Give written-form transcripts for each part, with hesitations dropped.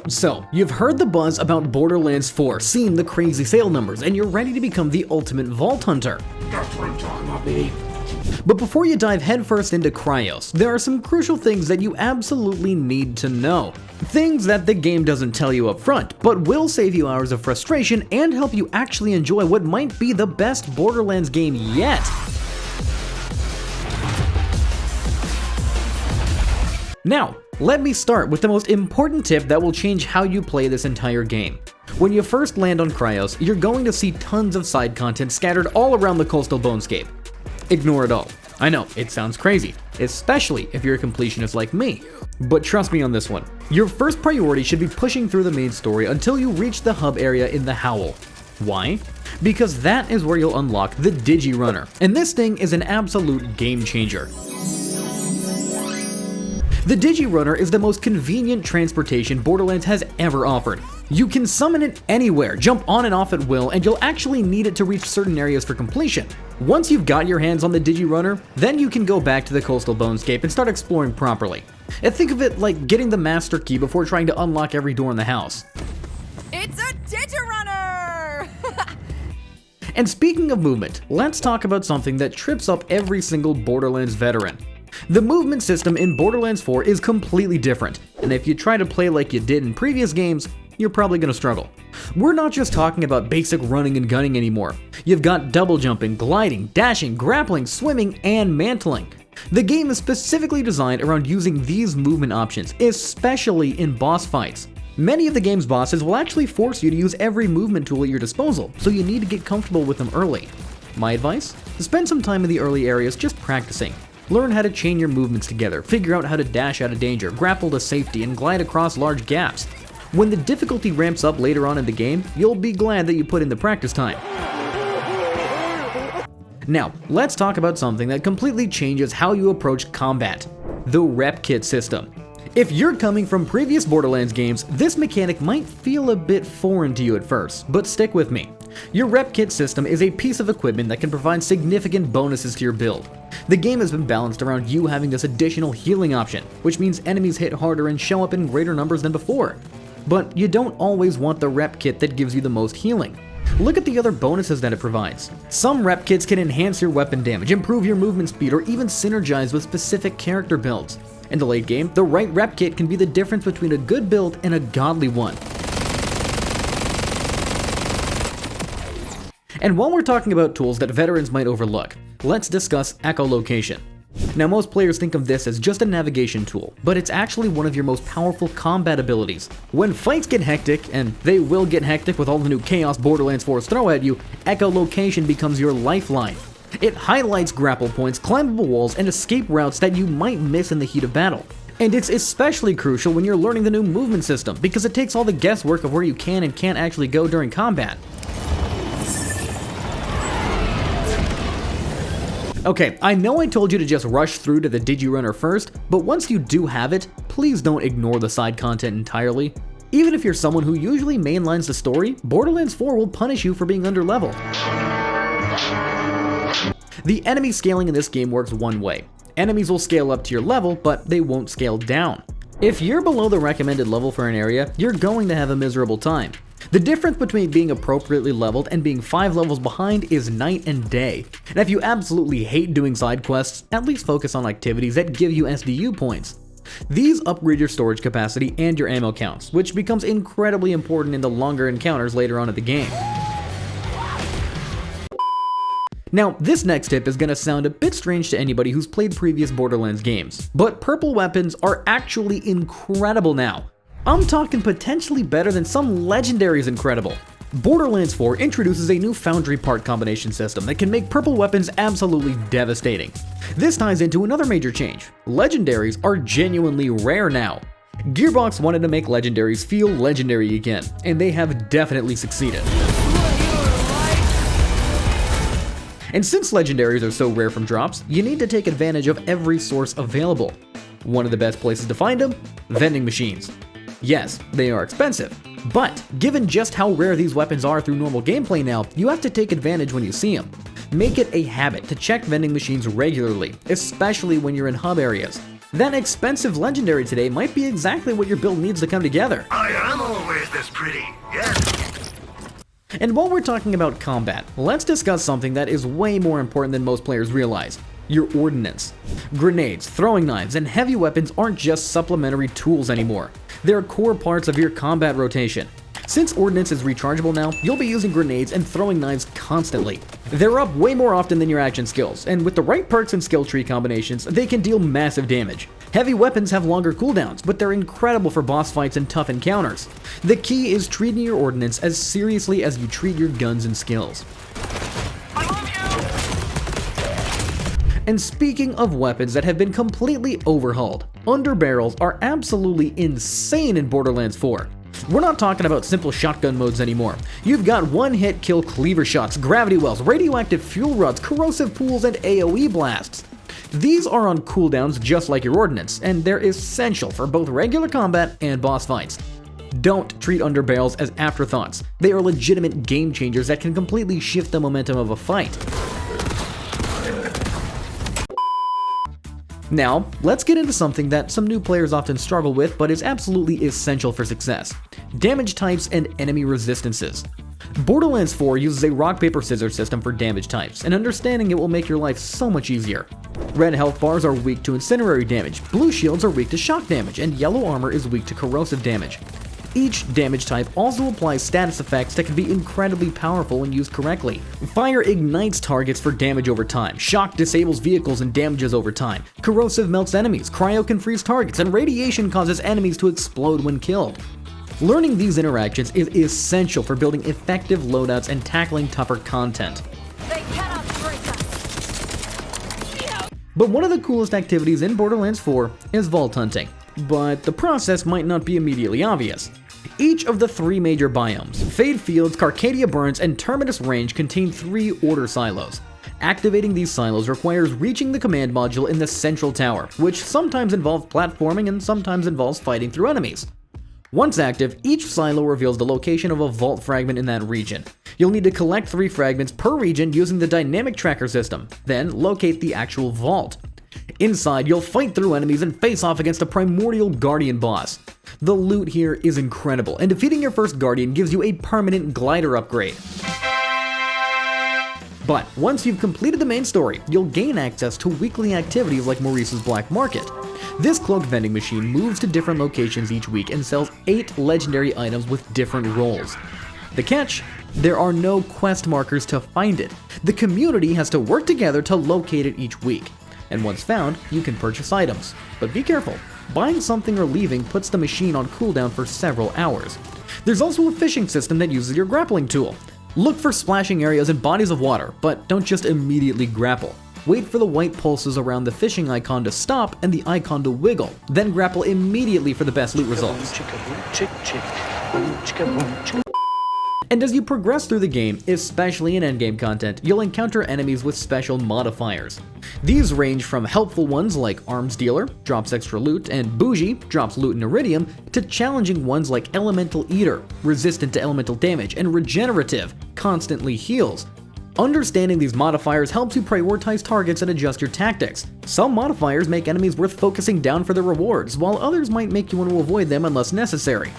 So, you've heard the buzz about Borderlands 4, seen the crazy sale numbers, and you're ready to become the ultimate vault hunter. That's what I'm talking about, baby. But before you dive headfirst into Kairos, there are some crucial things that you absolutely need to know. Things that the game doesn't tell you up front, but will save you hours of frustration and help you actually enjoy what might be the best Borderlands game yet. Now, let me start with the most important tip that will change how you play this entire game. When you first land on Kairos, you're going to see tons of side content scattered all around the coastal bonescape. Ignore it all. I know, it sounds crazy, especially if you're a completionist like me. But trust me on this one. Your first priority should be pushing through the main story until you reach the hub area in the Howl. Why? Because that is where you'll unlock the Digi-Runner, and this thing is an absolute game changer. The Digi-Runner is the most convenient transportation Borderlands has ever offered. You can summon it anywhere, jump on and off at will, and you'll actually need it to reach certain areas for completion. Once you've got your hands on the Digi-Runner, then you can go back to the coastal bonescape and start exploring properly. And think of it like getting the master key before trying to unlock every door in the house. It's a Digi-Runner! And speaking of movement, let's talk about something that trips up every single Borderlands veteran. The movement system in Borderlands 4 is completely different, and if you try to play like you did in previous games, you're probably going to struggle. We're not just talking about basic running and gunning anymore. You've got double jumping, gliding, dashing, grappling, swimming, and mantling. The game is specifically designed around using these movement options, especially in boss fights. Many of the game's bosses will actually force you to use every movement tool at your disposal, so you need to get comfortable with them early. My advice? Spend some time in the early areas just practicing. Learn how to chain your movements together, figure out how to dash out of danger, grapple to safety, and glide across large gaps. When the difficulty ramps up later on in the game, you'll be glad that you put in the practice time. Now, let's talk about something that completely changes how you approach combat: the rep kit system. If you're coming from previous Borderlands games, this mechanic might feel a bit foreign to you at first, but stick with me. Your rep kit system is a piece of equipment that can provide significant bonuses to your build. The game has been balanced around you having this additional healing option, which means enemies hit harder and show up in greater numbers than before. But you don't always want the rep kit that gives you the most healing. Look at the other bonuses that it provides. Some rep kits can enhance your weapon damage, improve your movement speed, or even synergize with specific character builds. In the late game, the right rep kit can be the difference between a good build and a godly one. And while we're talking about tools that veterans might overlook, let's discuss echolocation. Now, most players think of this as just a navigation tool, but it's actually one of your most powerful combat abilities. When fights get hectic, and they will get hectic with all the new chaos Borderlands 4's throw at you, echolocation becomes your lifeline. It highlights grapple points, climbable walls, and escape routes that you might miss in the heat of battle. And it's especially crucial when you're learning the new movement system, because it takes all the guesswork of where you can and can't actually go during combat. Okay, I know I told you to just rush through to the Digi-Runner first, but once you do have it, please don't ignore the side content entirely. Even if you're someone who usually mainlines the story, Borderlands 4 will punish you for being underleveled. The enemy scaling in this game works one way. Enemies will scale up to your level, but they won't scale down. If you're below the recommended level for an area, you're going to have a miserable time. The difference between being appropriately leveled and being 5 levels behind is night and day. And if you absolutely hate doing side quests, at least focus on activities that give you SDU points. These upgrade your storage capacity and your ammo counts, which becomes incredibly important in the longer encounters later on in the game. Now, this next tip is gonna sound a bit strange to anybody who's played previous Borderlands games, but purple weapons are actually incredible now. I'm talking potentially better than some legendaries incredible. Borderlands 4 introduces a new foundry part combination system that can make purple weapons absolutely devastating. This ties into another major change. Legendaries are genuinely rare now. Gearbox wanted to make legendaries feel legendary again, and they have definitely succeeded. And since legendaries are so rare from drops, you need to take advantage of every source available. One of the best places to find them? Vending machines. Yes, they are expensive, but given just how rare these weapons are through normal gameplay now, you have to take advantage when you see them. Make it a habit to check vending machines regularly, especially when you're in hub areas. That expensive legendary today might be exactly what your build needs to come together. I am always this pretty, yes. And while we're talking about combat, let's discuss something that is way more important than most players realize: your ordnance. Grenades, throwing knives, and heavy weapons aren't just supplementary tools anymore. They're core parts of your combat rotation. Since ordnance is rechargeable now, you'll be using grenades and throwing knives constantly. They're up way more often than your action skills, and with the right perks and skill tree combinations, they can deal massive damage. Heavy weapons have longer cooldowns, but they're incredible for boss fights and tough encounters. The key is treating your ordnance as seriously as you treat your guns and skills. And speaking of weapons that have been completely overhauled, underbarrels are absolutely insane in Borderlands 4. We're not talking about simple shotgun modes anymore. You've got one-hit kill cleaver shots, gravity wells, radioactive fuel rods, corrosive pools, and AoE blasts. These are on cooldowns just like your ordnance, and they're essential for both regular combat and boss fights. Don't treat underbarrels as afterthoughts. They are legitimate game changers that can completely shift the momentum of a fight. Now, let's get into something that some new players often struggle with but is absolutely essential for success: damage types and enemy resistances. Borderlands 4 uses a rock paper scissors system for damage types, and understanding it will make your life so much easier. Red health bars are weak to incendiary damage, blue shields are weak to shock damage, and yellow armor is weak to corrosive damage. Each damage type also applies status effects that can be incredibly powerful when used correctly. Fire ignites targets for damage over time, shock disables vehicles and damages over time, corrosive melts enemies, cryo can freeze targets, and radiation causes enemies to explode when killed. Learning these interactions is essential for building effective loadouts and tackling tougher content. They cannot break us. But one of the coolest activities in Borderlands 4 is vault hunting. But the process might not be immediately obvious. Each of the 3 major biomes, Fade Fields, Carcadia Burns, and Terminus Range, contain 3 order silos. Activating these silos requires reaching the command module in the central tower, which sometimes involves platforming and sometimes involves fighting through enemies. Once active, each silo reveals the location of a vault fragment in that region. You'll need to collect 3 fragments per region using the dynamic tracker system, then locate the actual vault. Inside, you'll fight through enemies and face off against a primordial Guardian boss. The loot here is incredible, and defeating your first Guardian gives you a permanent glider upgrade. But once you've completed the main story, you'll gain access to weekly activities like Maurice's Black Market. This cloak vending machine moves to different locations each week and sells 8 legendary items with different roles. The catch? There are no quest markers to find it. The community has to work together to locate it each week. And once found, you can purchase items. But be careful, buying something or leaving puts the machine on cooldown for several hours. There's also a fishing system that uses your grappling tool. Look for splashing areas and bodies of water, but don't just immediately grapple. Wait for the white pulses around the fishing icon to stop and the icon to wiggle, then grapple immediately for the best loot results. And as you progress through the game, especially in endgame content, you'll encounter enemies with special modifiers. These range from helpful ones like Arms Dealer, drops extra loot, and Bougie, drops loot and iridium, to challenging ones like Elemental Eater, resistant to elemental damage, and Regenerative, constantly heals. Understanding these modifiers helps you prioritize targets and adjust your tactics. Some modifiers make enemies worth focusing down for their rewards, while others might make you want to avoid them unless necessary.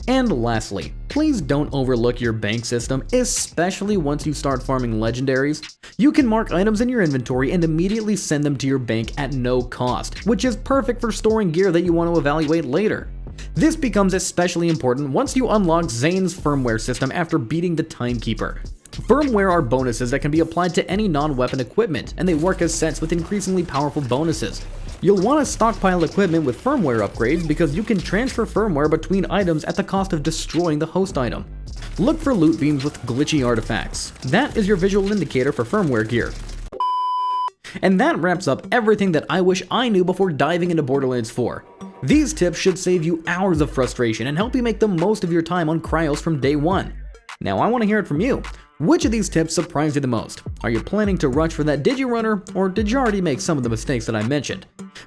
And lastly, please don't overlook your bank system, especially once you start farming legendaries. You can mark items in your inventory and immediately send them to your bank at no cost, which is perfect for storing gear that you want to evaluate later. This becomes especially important once you unlock Zane's firmware system after beating the Timekeeper. Firmware are bonuses that can be applied to any non-weapon equipment, and they work as sets with increasingly powerful bonuses. You'll want to stockpile equipment with firmware upgrades because you can transfer firmware between items at the cost of destroying the host item. Look for loot beams with glitchy artifacts. That is your visual indicator for firmware gear. And that wraps up everything that I wish I knew before diving into Borderlands 4. These tips should save you hours of frustration and help you make the most of your time on Kairos from day one. Now I want to hear it from you. Which of these tips surprised you the most? Are you planning to rush for that Digirunner, or did you already make some of the mistakes that I mentioned?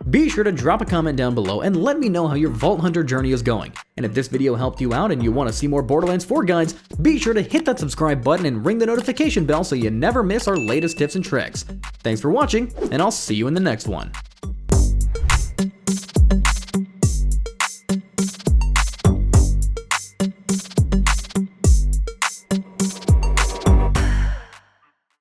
Be sure to drop a comment down below and let me know how your Vault Hunter journey is going. And if this video helped you out and you want to see more Borderlands 4 guides, be sure to hit that subscribe button and ring the notification bell so you never miss our latest tips and tricks. Thanks for watching, and I'll see you in the next one.